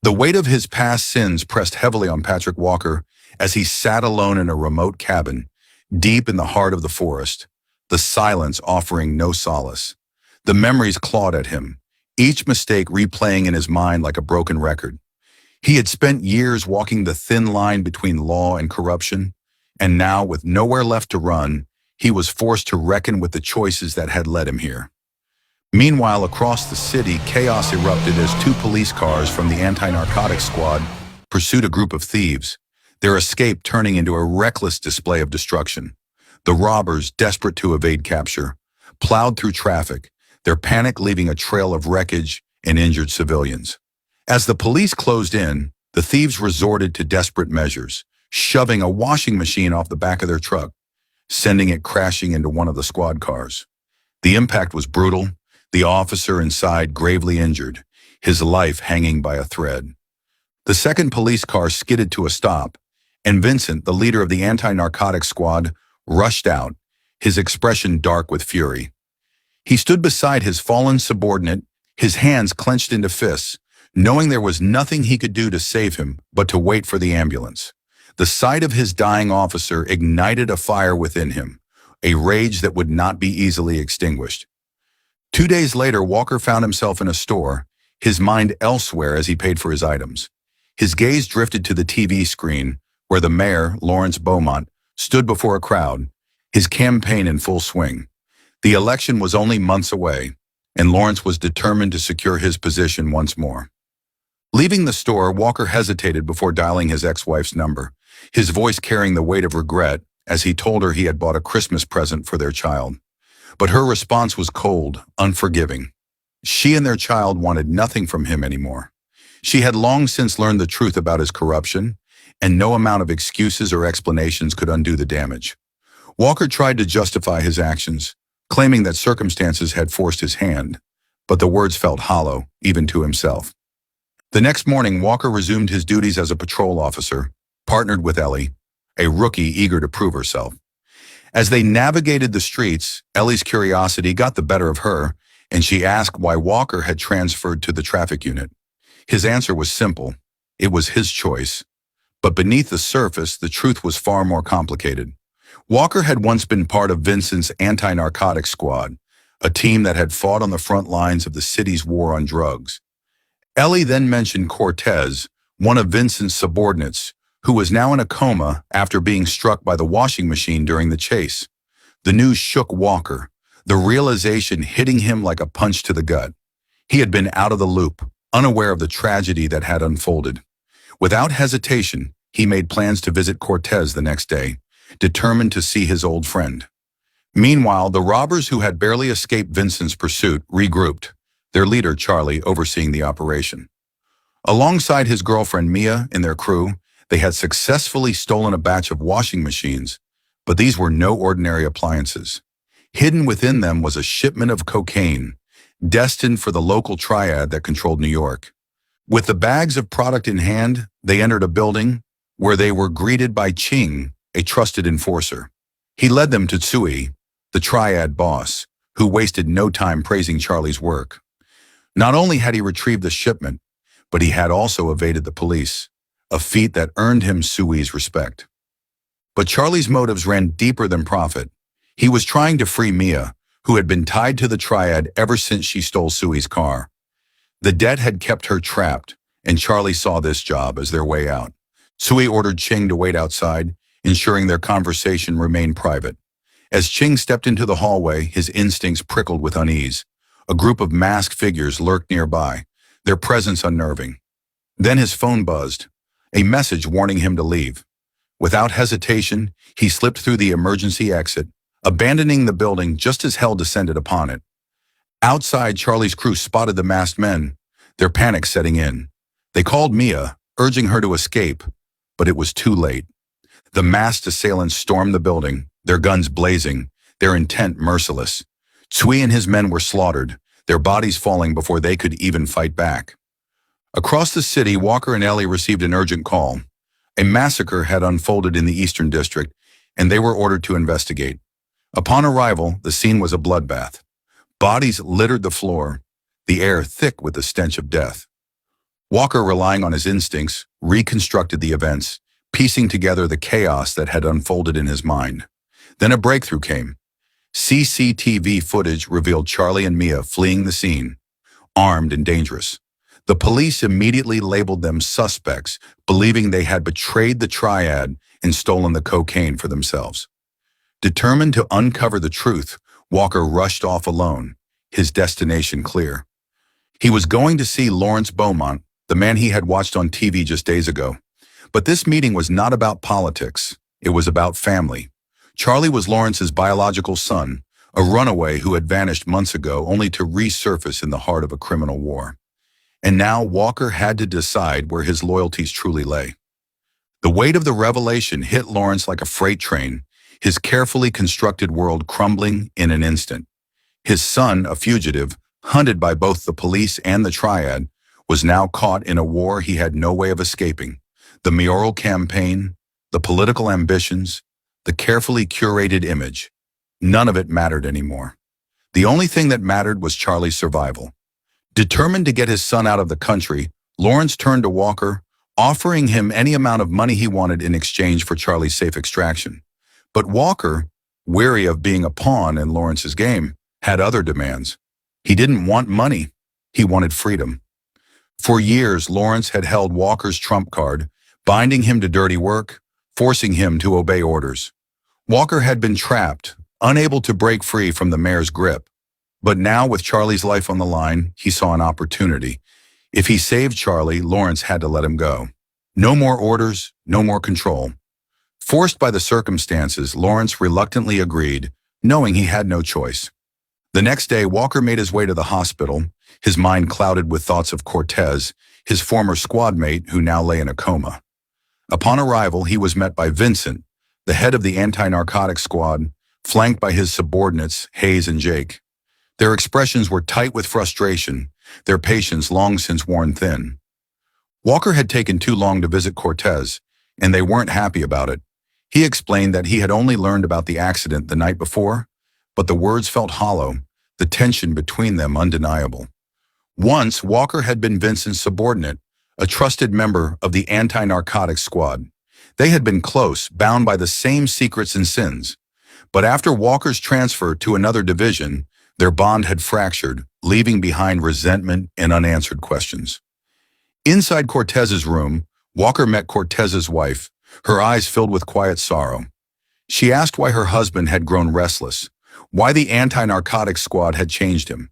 The weight of his past sins pressed heavily on Patrick Walker as he sat alone in a remote cabin, deep in the heart of the forest, the silence offering no solace. The memories clawed at him, each mistake replaying in his mind like a broken record. He had spent years walking the thin line between law and corruption, and now, with nowhere left to run, he was forced to reckon with the choices that had led him here. Meanwhile, across the city, chaos erupted as two police cars from the anti-narcotics squad pursued a group of thieves, their escape turning into a reckless display of destruction. The robbers, desperate to evade capture, plowed through traffic, their panic leaving a trail of wreckage and injured civilians. As the police closed in, the thieves resorted to desperate measures, shoving a washing machine off the back of their truck, sending it crashing into one of the squad cars. The impact was brutal, the officer inside gravely injured, his life hanging by a thread. The second police car skidded to a stop, and Vincent, the leader of the anti-narcotics squad, rushed out, his expression dark with fury. He stood beside his fallen subordinate, his hands clenched into fists, knowing there was nothing he could do to save him but to wait for the ambulance. The sight of his dying officer ignited a fire within him, a rage that would not be easily extinguished. 2 days later, Walker found himself in a store, his mind elsewhere as he paid for his items. His gaze drifted to the TV screen, where the mayor, Lawrence Beaumont, stood before a crowd, his campaign in full swing. The election was only months away, and Lawrence was determined to secure his position once more. Leaving the store, Walker hesitated before dialing his ex-wife's number, his voice carrying the weight of regret as he told her he had bought a Christmas present for their child. But her response was cold, unforgiving. She and their child wanted nothing from him anymore. She had long since learned the truth about his corruption, and no amount of excuses or explanations could undo the damage. Walker tried to justify his actions, claiming that circumstances had forced his hand, but the words felt hollow, even to himself. The next morning, Walker resumed his duties as a patrol officer, partnered with Ellie, a rookie eager to prove herself. As they navigated the streets, Ellie's curiosity got the better of her, and she asked why Walker had transferred to the traffic unit. His answer was simple. It was his choice. But beneath the surface, the truth was far more complicated. Walker had once been part of Vincent's anti-narcotics squad, a team that had fought on the front lines of the city's war on drugs. Ellie then mentioned Cortez, one of Vincent's subordinates, who was now in a coma after being struck by the washing machine during the chase. The news shook Walker, the realization hitting him like a punch to the gut. He had been out of the loop, unaware of the tragedy that had unfolded. Without hesitation, he made plans to visit Cortez the next day, determined to see his old friend. Meanwhile, the robbers who had barely escaped Vincent's pursuit regrouped, their leader, Charlie, overseeing the operation. Alongside his girlfriend, Mia, and their crew, they had successfully stolen a batch of washing machines, but these were no ordinary appliances. Hidden within them was a shipment of cocaine, destined for the local triad that controlled New York. With the bags of product in hand, they entered a building where they were greeted by Ching, a trusted enforcer. He led them to Tsui, the triad boss, who wasted no time praising Charlie's work. Not only had he retrieved the shipment, but he had also evaded the police, a feat that earned him Tsui's respect. But Charlie's motives ran deeper than profit. He was trying to free Mia, who had been tied to the triad ever since she stole Tsui's car. The debt had kept her trapped, and Charlie saw this job as their way out. Tsui ordered Ching to wait outside, ensuring their conversation remained private. As Ching stepped into the hallway, his instincts prickled with unease. A group of masked figures lurked nearby, their presence unnerving. Then his phone buzzed, a message warning him to leave. Without hesitation, he slipped through the emergency exit, abandoning the building just as hell descended upon it. Outside, Charlie's crew spotted the masked men, their panic setting in. They called Mia, urging her to escape, but it was too late. The masked assailants stormed the building, their guns blazing, their intent merciless. Tsui and his men were slaughtered, their bodies falling before they could even fight back. Across the city, Walker and Ellie received an urgent call. A massacre had unfolded in the Eastern District, and they were ordered to investigate. Upon arrival, the scene was a bloodbath. Bodies littered the floor, the air thick with the stench of death. Walker, relying on his instincts, reconstructed the events, piecing together the chaos that had unfolded in his mind. Then a breakthrough came. CCTV footage revealed Charlie and Mia fleeing the scene, armed and dangerous. The police immediately labeled them suspects, believing they had betrayed the triad and stolen the cocaine for themselves. Determined to uncover the truth, Walker rushed off alone, his destination clear. He was going to see Lawrence Beaumont, the man he had watched on TV just days ago. But this meeting was not about politics. It was about family. Charlie was Lawrence's biological son, a runaway who had vanished months ago only to resurface in the heart of a criminal war. And now Walker had to decide where his loyalties truly lay. The weight of the revelation hit Lawrence like a freight train, his carefully constructed world crumbling in an instant. His son, a fugitive, hunted by both the police and the triad, was now caught in a war he had no way of escaping. The mayoral campaign, the political ambitions, the carefully curated image. None of it mattered anymore. The only thing that mattered was Charlie's survival. Determined to get his son out of the country, Lawrence turned to Walker, offering him any amount of money he wanted in exchange for Charlie's safe extraction. But Walker, weary of being a pawn in Lawrence's game, had other demands. He didn't want money. He wanted freedom. For years, Lawrence had held Walker's trump card, binding him to dirty work, forcing him to obey orders. Walker had been trapped, unable to break free from the mayor's grip. But now, with Charlie's life on the line, he saw an opportunity. If he saved Charlie, Lawrence had to let him go. No more orders, no more control. Forced by the circumstances, Lawrence reluctantly agreed, knowing he had no choice. The next day, Walker made his way to the hospital, his mind clouded with thoughts of Cortez, his former squad mate who now lay in a coma. Upon arrival, he was met by Vincent, the head of the anti-narcotics squad, flanked by his subordinates, Hayes and Jake. Their expressions were tight with frustration, their patience long since worn thin. Walker had taken too long to visit Cortez, and they weren't happy about it. He explained that he had only learned about the accident the night before, but the words felt hollow, the tension between them undeniable. Once, Walker had been Vincent's subordinate, a trusted member of the anti-narcotics squad. They had been close, bound by the same secrets and sins. But after Walker's transfer to another division, their bond had fractured, leaving behind resentment and unanswered questions. Inside Cortez's room, Walker met Cortez's wife, her eyes filled with quiet sorrow. She asked why her husband had grown restless, why the anti-narcotics squad had changed him.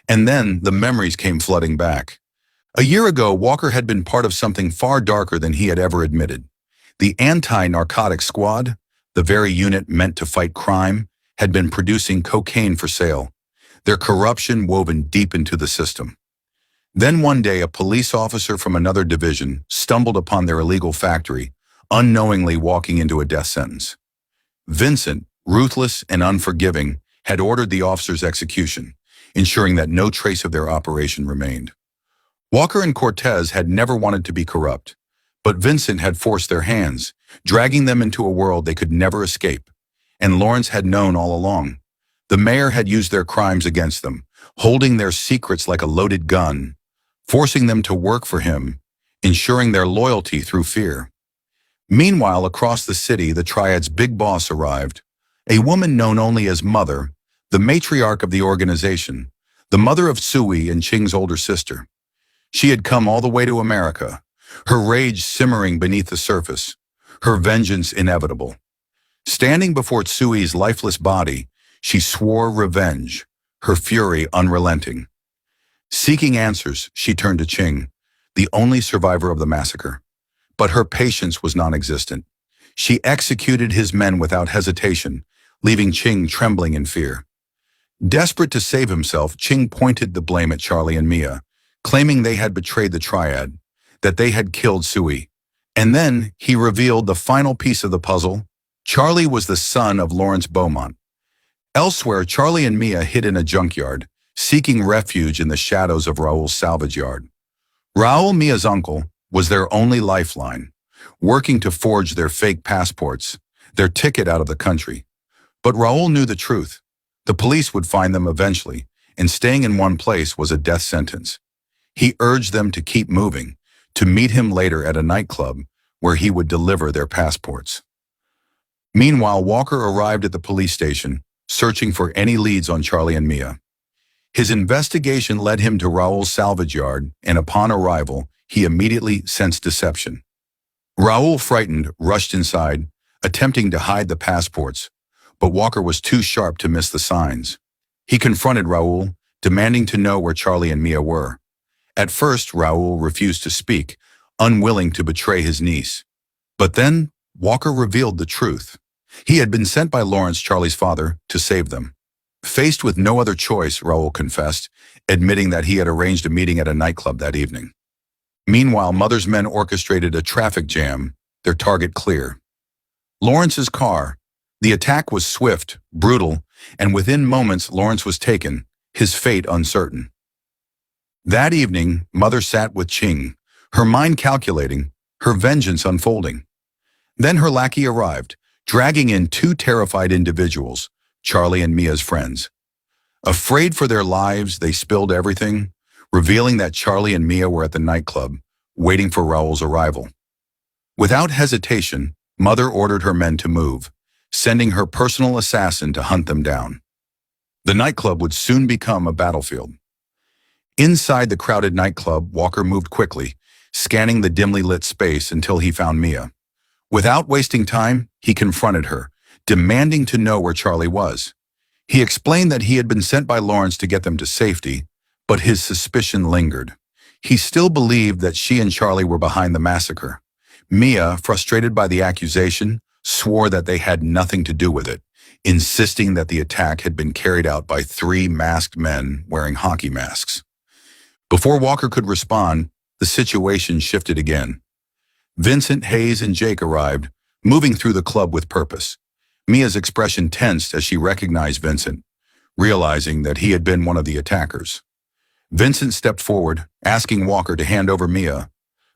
And then the memories came flooding back. A year ago, Walker had been part of something far darker than he had ever admitted. The anti-narcotics squad, the very unit meant to fight crime, had been producing cocaine for sale, their corruption woven deep into the system. Then one day, a police officer from another division stumbled upon their illegal factory, unknowingly walking into a death sentence. Vincent, ruthless and unforgiving, had ordered the officer's execution, ensuring that no trace of their operation remained. Walker and Cortez had never wanted to be corrupt, but Vincent had forced their hands, dragging them into a world they could never escape. And Lawrence had known all along. The mayor had used their crimes against them, holding their secrets like a loaded gun, forcing them to work for him, ensuring their loyalty through fear. Meanwhile, across the city, the triad's big boss arrived, a woman known only as Mother, the matriarch of the organization, the mother of Sui and Ching's older sister. She had come all the way to America, her rage simmering beneath the surface, her vengeance inevitable. Standing before Sui's lifeless body, she swore revenge, her fury unrelenting. Seeking answers, she turned to Ching, the only survivor of the massacre. But her patience was non-existent. She executed his men without hesitation, leaving Ching trembling in fear. Desperate to save himself, Ching pointed the blame at Charlie and Mia, claiming they had betrayed the triad, that they had killed Sui. And then he revealed the final piece of the puzzle. Charlie was the son of Lawrence Beaumont. Elsewhere, Charlie and Mia hid in a junkyard, seeking refuge in the shadows of Raul's salvage yard. Raul, Mia's uncle, was their only lifeline, working to forge their fake passports, their ticket out of the country. But Raul knew the truth. The police would find them eventually, and staying in one place was a death sentence. He urged them to keep moving, to meet him later at a nightclub where he would deliver their passports. Meanwhile, Walker arrived at the police station, searching for any leads on Charlie and Mia. His investigation led him to Raul's salvage yard, and upon arrival, he immediately sensed deception. Raul, frightened, rushed inside, attempting to hide the passports, but Walker was too sharp to miss the signs. He confronted Raul, demanding to know where Charlie and Mia were. At first, Raul refused to speak, unwilling to betray his niece. But then, Walker revealed the truth. He had been sent by Lawrence, Charlie's father, to save them. Faced with no other choice, Raul confessed, admitting that he had arranged a meeting at a nightclub that evening. Meanwhile, Mother's men orchestrated a traffic jam, their target clear. Lawrence's car. The attack was swift, brutal, and within moments Lawrence was taken, his fate uncertain. That evening, Mother sat with Ching, her mind calculating, her vengeance unfolding. Then her lackey arrived, dragging in two terrified individuals, Charlie and Mia's friends. Afraid for their lives, they spilled everything, revealing that Charlie and Mia were at the nightclub, waiting for Raul's arrival. Without hesitation, Mother ordered her men to move, sending her personal assassin to hunt them down. The nightclub would soon become a battlefield. Inside the crowded nightclub, Walker moved quickly, scanning the dimly lit space until he found Mia. Without wasting time, he confronted her, demanding to know where Charlie was. He explained that he had been sent by Lawrence to get them to safety, but his suspicion lingered. He still believed that she and Charlie were behind the massacre. Mia, frustrated by the accusation, swore that they had nothing to do with it, insisting that the attack had been carried out by three masked men wearing hockey masks. Before Walker could respond, the situation shifted again. Vincent, Hayes, and Jake arrived, moving through the club with purpose. Mia's expression tensed as she recognized Vincent, realizing that he had been one of the attackers. Vincent stepped forward, asking Walker to hand over Mia,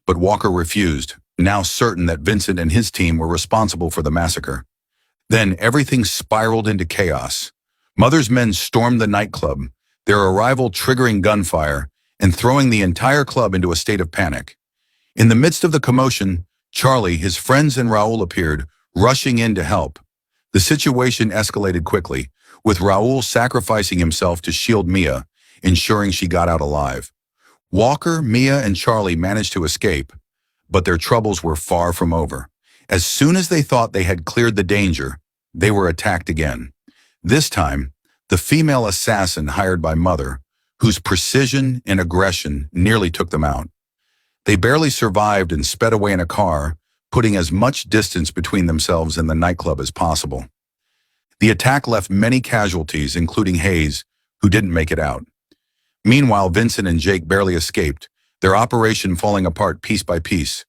but Walker refused, now certain that Vincent and his team were responsible for the massacre. Then everything spiraled into chaos. Mother's men stormed the nightclub, their arrival triggering gunfire and throwing the entire club into a state of panic. In the midst of the commotion, Charlie, his friends, and Raul appeared, rushing in to help. The situation escalated quickly, with Raul sacrificing himself to shield Mia, ensuring she got out alive. Walker, Mia, and Charlie managed to escape, but their troubles were far from over. As soon as they thought they had cleared the danger, they were attacked again. This time, the female assassin hired by Mother, whose precision and aggression nearly took them out. They barely survived and sped away in a car, putting as much distance between themselves and the nightclub as possible. The attack left many casualties, including Hayes, who didn't make it out. Meanwhile, Vincent and Jake barely escaped, their operation falling apart piece by piece.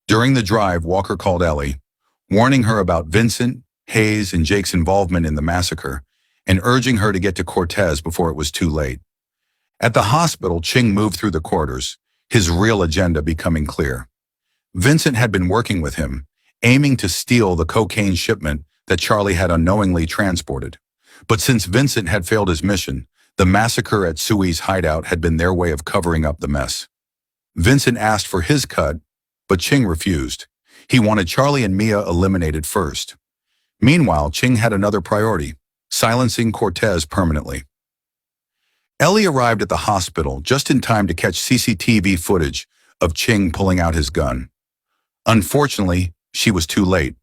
During the drive, Walker called Ellie, warning her about Vincent, Hayes, and Jake's involvement in the massacre, and urging her to get to Cortez before it was too late. At the hospital, Ching moved through the corridors, his real agenda becoming clear. Vincent had been working with him, aiming to steal the cocaine shipment that Charlie had unknowingly transported. But since Vincent had failed his mission, the massacre at Sui's hideout had been their way of covering up the mess. Vincent asked for his cut, but Ching refused. He wanted Charlie and Mia eliminated first. Meanwhile, Ching had another priority, silencing Cortez permanently. Ellie arrived at the hospital just in time to catch CCTV footage of Ching pulling out his gun. Unfortunately, she was too late.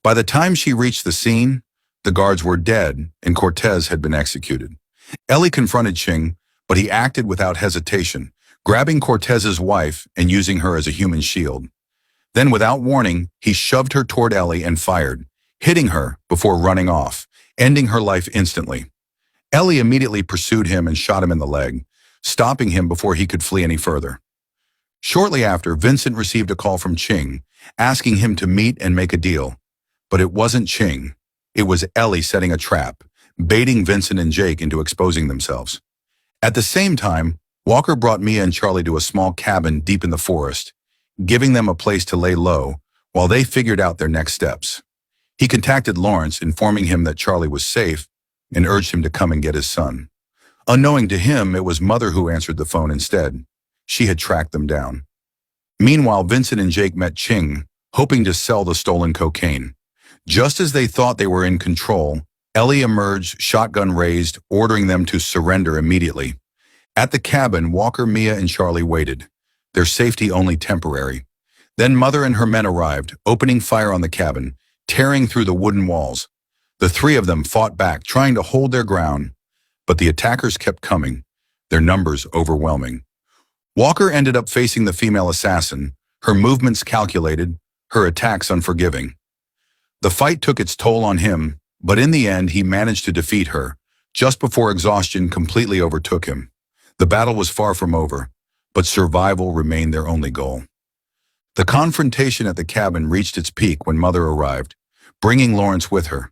By the time she reached the scene, the guards were dead and Cortez had been executed. Ellie confronted Ching, but he acted without hesitation, grabbing Cortez's wife and using her as a human shield. Then, without warning, he shoved her toward Ellie and fired, hitting her before running off, ending her life instantly. Ellie immediately pursued him and shot him in the leg, stopping him before he could flee any further. Shortly after, Vincent received a call from Ching, asking him to meet and make a deal. But it wasn't Ching. It was Ellie setting a trap, baiting Vincent and Jake into exposing themselves. At the same time, Walker brought Mia and Charlie to a small cabin deep in the forest, giving them a place to lay low while they figured out their next steps. He contacted Lawrence, informing him that Charlie was safe and urged him to come and get his son. Unknowing to him, it was Mother who answered the phone instead. She had tracked them down. Meanwhile, Vincent and Jake met Ching, hoping to sell the stolen cocaine. Just as they thought they were in control, Ellie emerged, shotgun raised, ordering them to surrender immediately. At the cabin, Walker, Mia, and Charlie waited, their safety only temporary. Then Mother and her men arrived, opening fire on the cabin, tearing through the wooden walls. The three of them fought back, trying to hold their ground, but the attackers kept coming, their numbers overwhelming. Walker ended up facing the female assassin, her movements calculated, her attacks unforgiving. The fight took its toll on him, but in the end he managed to defeat her, just before exhaustion completely overtook him. The battle was far from over, but survival remained their only goal. The confrontation at the cabin reached its peak when Mother arrived, bringing Lawrence with her.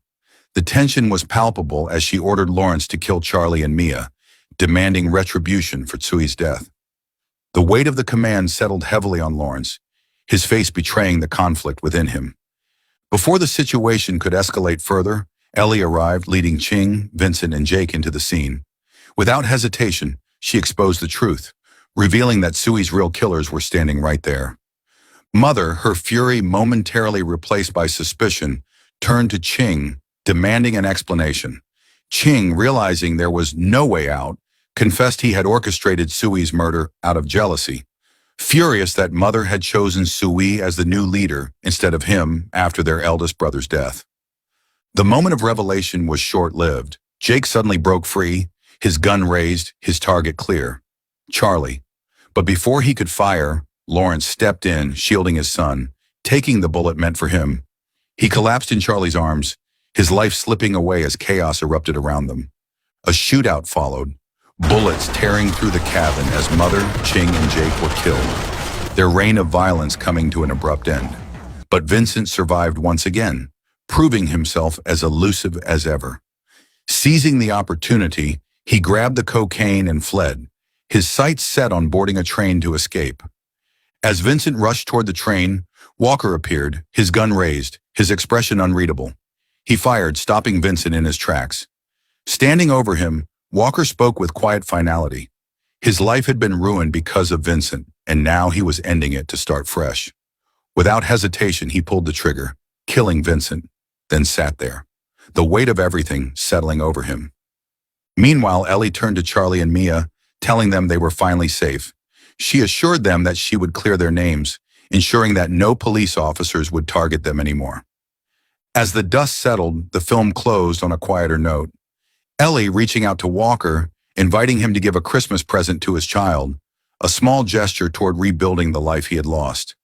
The tension was palpable as she ordered Lawrence to kill Charlie and Mia, demanding retribution for Tsui's death. The weight of the command settled heavily on Lawrence, his face betraying the conflict within him. Before the situation could escalate further, Ellie arrived, leading Ching, Vincent, and Jake into the scene. Without hesitation, she exposed the truth, revealing that Tsui's real killers were standing right there. Mother, her fury momentarily replaced by suspicion, turned to Ching, demanding an explanation. Ching, realizing there was no way out, confessed he had orchestrated Tsui's murder out of jealousy. Furious that Mother had chosen Tsui as the new leader instead of him after their eldest brother's death. The moment of revelation was short-lived. Jake suddenly broke free, his gun raised, his target clear. Charlie. But before he could fire, Lawrence stepped in, shielding his son, taking the bullet meant for him. He collapsed in Charlie's arms, his life slipping away as chaos erupted around them. A shootout followed, bullets tearing through the cabin as Mother, Ching, and Jake were killed, their reign of violence coming to an abrupt end. But Vincent survived once again, proving himself as elusive as ever. Seizing the opportunity, he grabbed the cocaine and fled, his sights set on boarding a train to escape. As Vincent rushed toward the train, Walker appeared, his gun raised, his expression unreadable. He fired, stopping Vincent in his tracks. Standing over him, Walker spoke with quiet finality. His life had been ruined because of Vincent, and now he was ending it to start fresh. Without hesitation, he pulled the trigger, killing Vincent, then sat there, the weight of everything settling over him. Meanwhile, Ellie turned to Charlie and Mia, telling them they were finally safe. She assured them that she would clear their names, ensuring that no police officers would target them anymore. As the dust settled, the film closed on a quieter note. Ellie reaching out to Walker, inviting him to give a Christmas present to his child, a small gesture toward rebuilding the life he had lost.